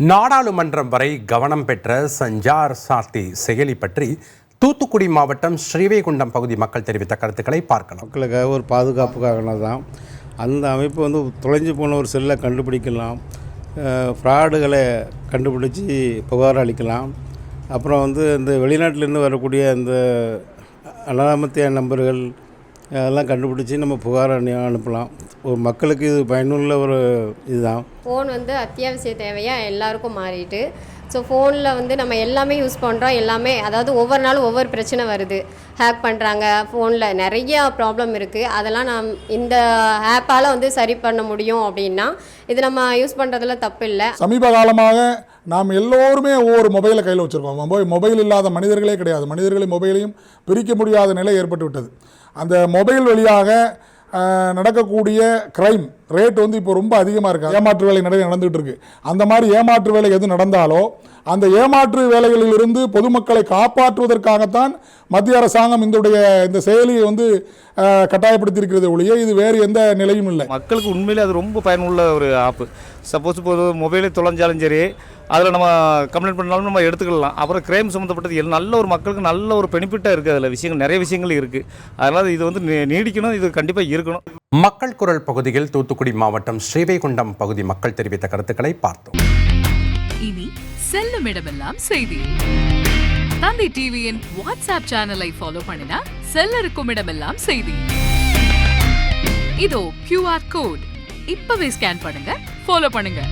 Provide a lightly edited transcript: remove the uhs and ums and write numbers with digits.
நாடாளுமன்றம் வரை கவனம் பெற்ற சஞ்சார் சாத்தி செயலி பற்றி தூத்துக்குடி மாவட்டம் ஸ்ரீவைகுண்டம் பகுதி மக்கள் தெரிவித்த கருத்துக்களை பார்க்கலாம். மக்களுக்காக ஒரு பாதுகாப்புக்காக தான் அந்த அமைப்பு தொலைஞ்சு போன ஒரு செல்லை கண்டுபிடிக்கலாம், ஃப்ராடுகளை கண்டுபிடிச்சி புகார் அளிக்கலாம். அப்புறம் இந்த வெளிநாட்டிலேருந்து வரக்கூடிய அந்த அனாமத்திய நம்பர்கள் அதெல்லாம் கண்டுபிடிச்சி நம்ம புகார் அனுப்பலாம். ஒரு மக்களுக்கு இது பயனுள்ள ஒரு இதுதான். ஃபோன் அத்தியாவசிய தேவையாக எல்லாருக்கும் மாறிட்டு. ஸோ ஃபோனில் நம்ம எல்லாமே யூஸ் பண்ணுறோம். எல்லாமே அதாவது ஒவ்வொரு நாளும் ஒவ்வொரு பிரச்சனை வருது. ஹேக் பண்ணுறாங்க, ஃபோனில் நிறையா ப்ராப்ளம் இருக்குது. அதெல்லாம் இந்த ஆப்பால் சரி பண்ண முடியும் அப்படின்னா இது நம்ம யூஸ் பண்ணுறதுல தப்பு இல்லை. சமீப காலமாக நாம் எல்லோருமே ஒவ்வொரு மொபைலை கையில் வச்சுருக்கோம். மொபைல் இல்லாத மனிதர்களே கிடையாது. மனிதர்களையும் மொபைலையும் பிரிக்க முடியாத நிலை ஏற்பட்டு விட்டது. அந்த மொபைல் வழியாக நடக்கக்கூடிய க்ரைம் ரேட் இப்போ ரொம்ப அதிகமாக இருக்குது. ஏமாற்று வேலை நிறைய நடந்துகிட்டு இருக்குது. அந்த மாதிரி ஏமாற்று வேலை எது நடந்தாலோ அந்த ஏமாற்று வேலைகளிலிருந்து பொதுமக்களை காப்பாற்றுவதற்காகத்தான் மத்திய அரசாங்கம் இந்த செயலியை கட்டாயப்படுத்தியிருக்கிறது ஒழிய இது வேறு எந்த நிலையும் இல்லை. மக்களுக்கு உண்மையிலே அது ரொம்ப பயனுள்ள ஒரு ஆப்பு. சப்போஸ் இப்போ மொபைலே தொலைஞ்சாலும் சரி, அதில் நம்ம கம்ப்ளைண்ட் பண்ணாலும் நம்ம எடுத்துக்கலாம். அப்புறம் கிரைம் சம்மந்தப்பட்டது நல்ல ஒரு மக்களுக்கு நல்ல ஒரு பெனிஃபிட்டாக இருக்குது. அதில் விஷயங்கள் நிறைய விஷயங்கள் இருக்குது. அதனால் இது நீடிக்கணும், இது கண்டிப்பாக இருக்கணும். மக்கள் குரல் பகுதியில் தூத்துக்குடி மாவட்டம் ஸ்ரீவைகுண்டம் பகுதி மக்கள் தெரிவித்த கருத்துக்களை பார்த்தோம். இனி செல்லும் இடமெல்லாம் செய்தி. தந்தை டிவியின் வாட்ஸ்அப் சேனலை ஃபாலோ பண்ணினா செல்லருக்கும் இடமெல்லாம் செய்தி. இதோ QR கோட் இப்பவே ஸ்கேன் பண்ணுங்க, ஃபாலோ பண்ணுங்க.